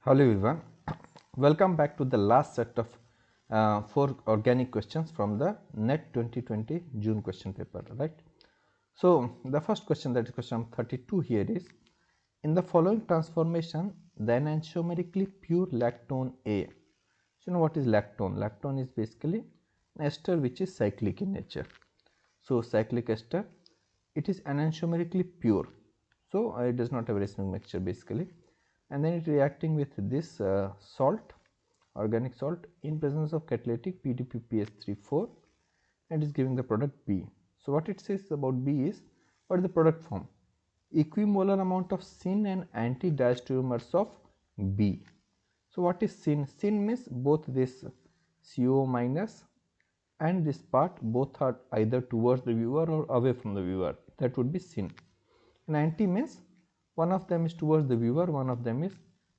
Hello everyone, welcome back to the last set of 4 organic questions from the NET 2020 June question paper, right. So, the first question, that is question 32 here, is in the following transformation the enantiomerically pure lactone A. So, you know what is lactone? Lactone is basically an ester which is cyclic in nature. So, cyclic ester, it is enantiomerically pure. So, it does not have racemic mixture basically, and then it reacting with this salt, organic salt, in presence of catalytic PDPPS34, and is giving the product B. So, what it says about B is, what is the product form? Equimolar amount of syn and anti-diastereomers of B. So, what is syn? Syn means both this CO minus and this part both are either towards the viewer or away from the viewer, that would be syn. And anti means one of them is towards the viewer, one of them is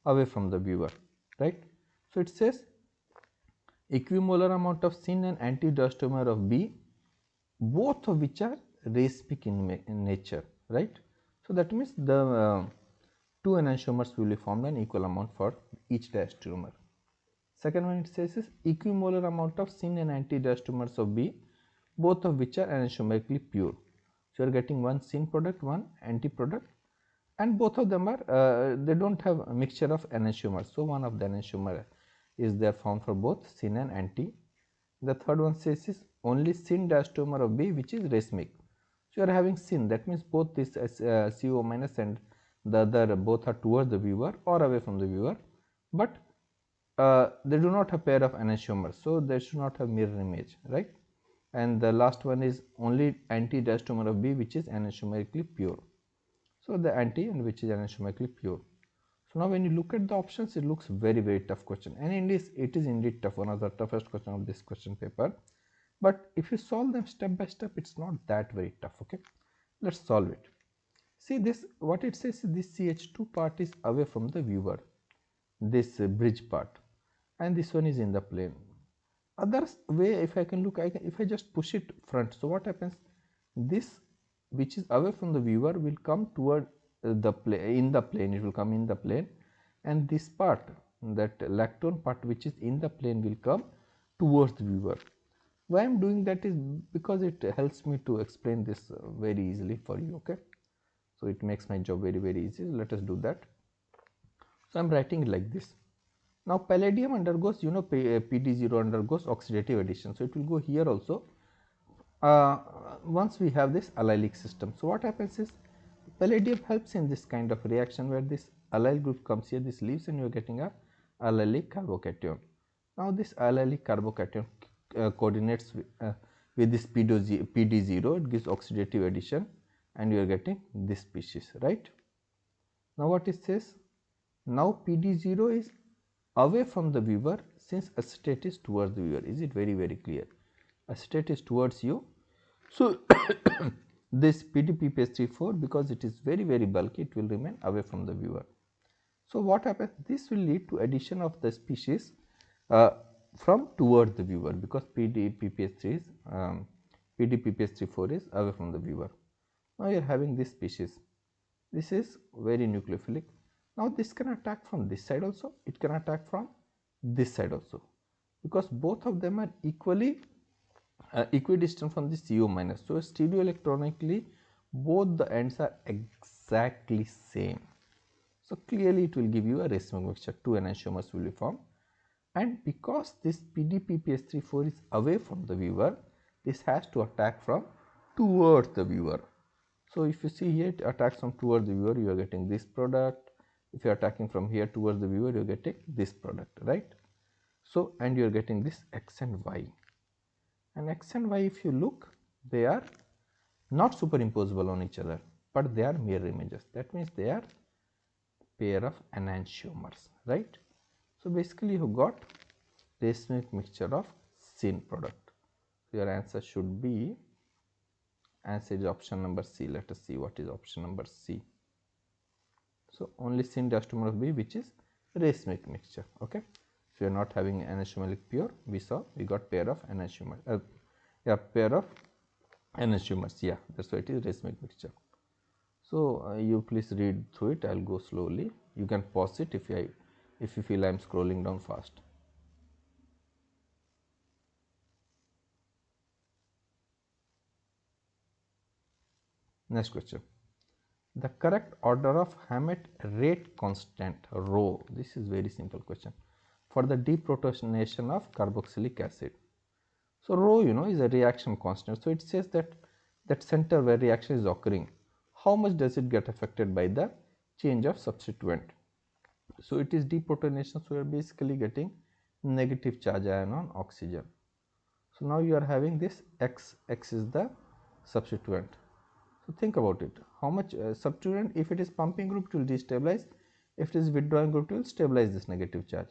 away from the viewer, right. So, it says equimolar amount of syn and anti-diastereomer of B, both of which are racemic in nature, right. So, that means the two enantiomers will be formed an equal amount for each diastereomer. Second one, it says is equimolar amount of syn and anti-diastereomers of B, both of which are enantiomerically pure. So, you are getting one syn product, one anti product, and both of them are they do not have a mixture of enantiomers. So, one of the enantiomer is there found for both syn and anti. The third one says is only syn diastereomer of B which is racemic. So, you are having syn, that means both this CO minus and the other both are towards the viewer or away from the viewer, but they do not have pair of enantiomers. So, they should not have mirror image, right. And the last one is only anti-diastereomer of B which is enantiomerically pure. So, the anti and which is enantiomerically pure. So, now when you look at the options, it looks very tough question, and it is indeed tough, one of the toughest question of this question paper. But if you solve them step by step, it is not that very tough. Okay, let us solve it. See this, what it says is this CH2 part is away from the viewer, this bridge part, and this one is in the plane. Other way, if I can look, if I just push it front, so what happens, this which is away from the viewer will come toward the plane, in the plane, it will come in the plane, and this part, that lactone part which is in the plane, will come towards the viewer. Why I am doing that is because it helps me to explain this very easily for you. Okay, so it makes my job very easy. Let us do that. So I am writing it like this. Now palladium undergoes, PD0 undergoes oxidative addition, so it will go here also. Once we have this allylic system, so what happens is palladium helps in this kind of reaction where this allyl group comes here, this leaves, and you are getting a allylic carbocation. Now this allylic carbocation coordinates with this PD0, it gives oxidative addition, and you are getting this species, right. Now what it says, now PD0 is away from the viewer since acetate is towards the viewer. Is it very clear? Acetate is towards you. So, this PDPPS34, because it is very bulky, it will remain away from the viewer. So, what happens? This will lead to addition of the species from toward the viewer, because PDPPS34 is away from the viewer. Now, you are having this species. This is very nucleophilic. Now, this can attack from this side also, it can attack from this side also, because both of them are equally equidistant from the CO minus. So, stereoelectronically both the ends are exactly same. So, clearly it will give you a racemic mixture, two enantiomers will be formed, and because this PDPPS34 is away from the viewer, this has to attack from towards the viewer. So, if you see here, it attacks from towards the viewer, you are getting this product. If you are attacking from here towards the viewer, you are getting this product, right. So, and you are getting this X and Y, and X and Y, if you look, they are not superimposable on each other, but they are mirror images. That means they are pair of enantiomers, right. So, basically you got racemic mixture of syn product. So, your answer should be, answer is option number C. Let us see what is option number C. So, only syn diastereomer of B which is racemic mixture. Okay. So, you are not having enantiomerically pure, we saw, we got pair of enantiomer, pair of enantiomers, yeah, that is why it is racemic mixture. So, you please read through it, I will go slowly, you can pause it if I if you feel I am scrolling down fast. Next question. The correct order of Hammett rate constant rho, this is very simple question, for the deprotonation of carboxylic acid. So rho, you know, is a reaction constant. So it says that that center where reaction is occurring, how much does it get affected by the change of substituent? So it is deprotonation, so we are basically getting negative charge ion on oxygen. So now you are having this x is the substituent. So think about it, how much substituent, if it is pumping group, it will destabilize, if it is withdrawing group, it will stabilize this negative charge.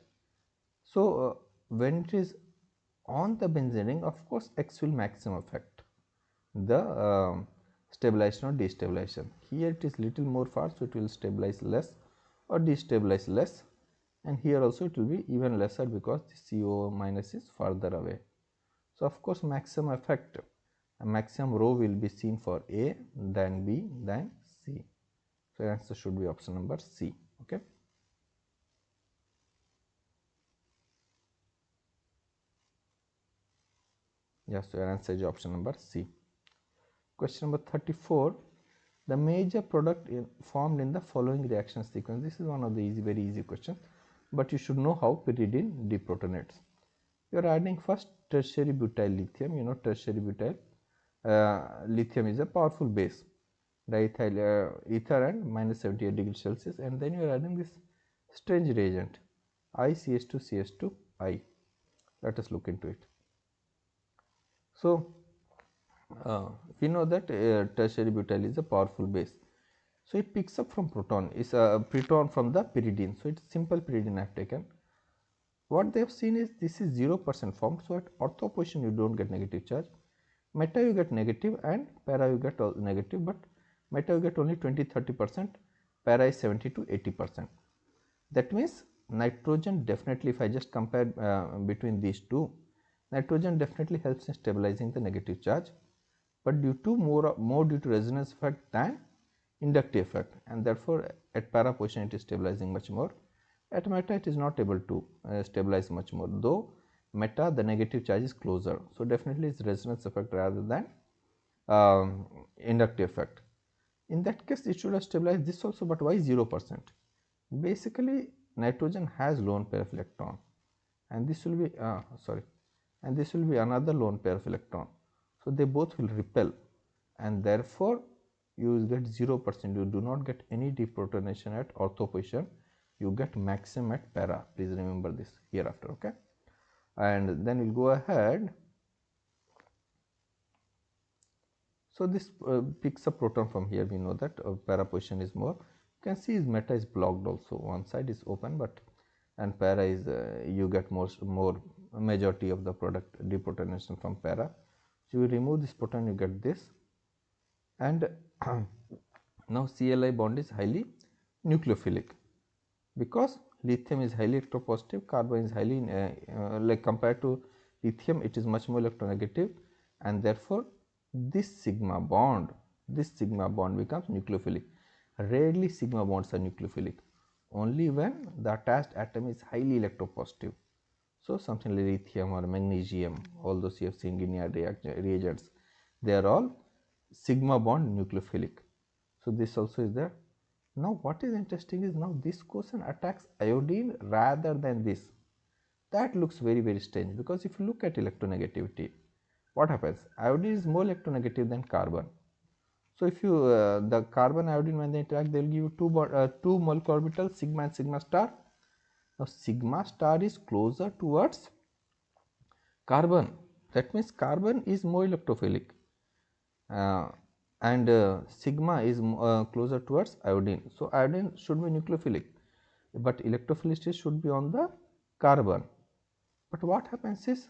So when it is on the benzene ring, of course X will maximum affect the stabilization or destabilization. Here it is little more far, so it will stabilize less or destabilize less, and here also it will be even lesser because the CO minus is further away. So of course maximum effect, maximum rho will be seen for A, then B, then C. So answer should be option number C. Okay. Yes, so your answer is option number C. Question number 34. The major product formed in the following reaction sequence. This is one of the very easy questions, but you should know how pyridine deprotonates. You are adding first tertiary butyl lithium. You know tertiary butyl lithium is a powerful base, diethyl ether and minus 78 degrees Celsius, and then you are adding this strange reagent ICS2CS2I. Let us look into it. So we know that tertiary butyl is a powerful base, so it picks up from proton, is a proton from the pyridine. So it's simple pyridine I have taken. What they have seen is this is 0% formed, so at ortho position you don't get negative charge, meta you get negative and para you get negative, but meta you get only 20-30%, para is 70 to 80%. That means nitrogen definitely, if I just compare between these two, nitrogen definitely helps in stabilizing the negative charge, but due to more due to resonance effect than inductive effect, and therefore at para position it is stabilizing much more. At meta it is not able to stabilize much more, though meta the negative charge is closer, so definitely it's resonance effect rather than inductive effect. In that case it should have stabilized this also, but why 0%? Basically nitrogen has lone pair of electron, and this will be and this will be another lone pair of electron, so they both will repel, and therefore you get 0%. You do not get any deprotonation at ortho position, you get maximum at para. Please remember this hereafter. Okay, and then we'll go ahead. So this picks up proton from here. We know that para position is more. You can see his meta is blocked also, one side is open, but and para is you get more majority of the product deprotonation from para. So you remove this proton, you get this, and now CLI bond is highly nucleophilic because lithium is highly electropositive, carbon is highly like compared to lithium it is much more electronegative, and therefore this sigma bond becomes nucleophilic. Rarely sigma bonds are nucleophilic, only when the attached atom is highly electropositive. So something like lithium or magnesium, all those you have seen in your reagents, they are all sigma bond nucleophilic. So this also is there. Now what is interesting is now this question attacks iodine rather than this. That looks very strange, because if you look at electronegativity, what happens? Iodine is more electronegative than carbon. So if you the carbon iodine, when they interact, they will give you two molecular orbitals, sigma and sigma star. Now sigma star is closer towards carbon, that means carbon is more electrophilic, and sigma is closer towards iodine. So iodine should be nucleophilic, but electrophilicity should be on the carbon. But what happens is,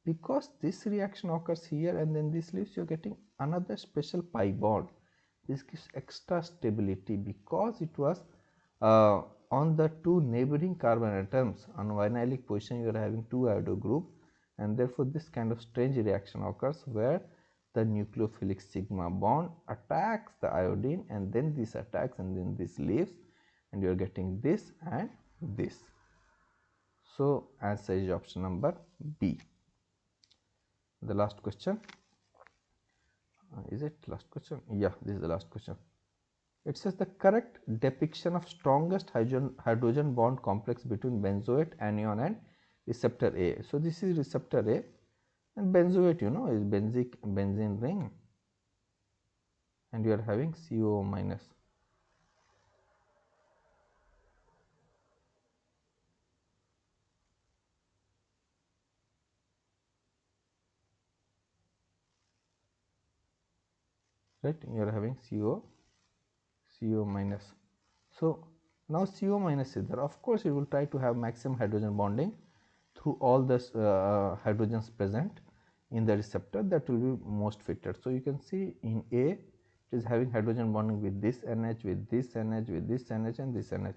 because this reaction occurs here and then this leaves, you are getting another special pi bond. This gives extra stability because it was on the two neighboring carbon atoms. On vinylic position you are having two iodo group, and therefore this kind of strange reaction occurs where the nucleophilic sigma bond attacks the iodine, and then this attacks and then this leaves, and you are getting this and this. So answer is option number B. The last question, is it last question? Yeah, this is the last question. It says the correct depiction of strongest hydrogen bond complex between benzoate anion and receptor A. So this is receptor A, and benzoate, you know, is benzene ring, and you are having CO minus. Right, you are having CO minus. So now CO minus is there. Of course, it will try to have maximum hydrogen bonding through all the hydrogens present in the receptor, that will be most fitted. So you can see in A, it is having hydrogen bonding with this NH, with this NH, with this NH, and this NH.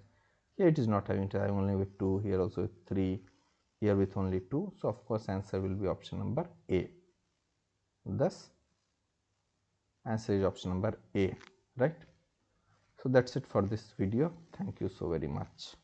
Here it is not having, it is having only with 2, here also with 3, here with only 2. So of course answer will be option number A. Thus answer is option number A, right? So that's it for this video. Thank you so very much.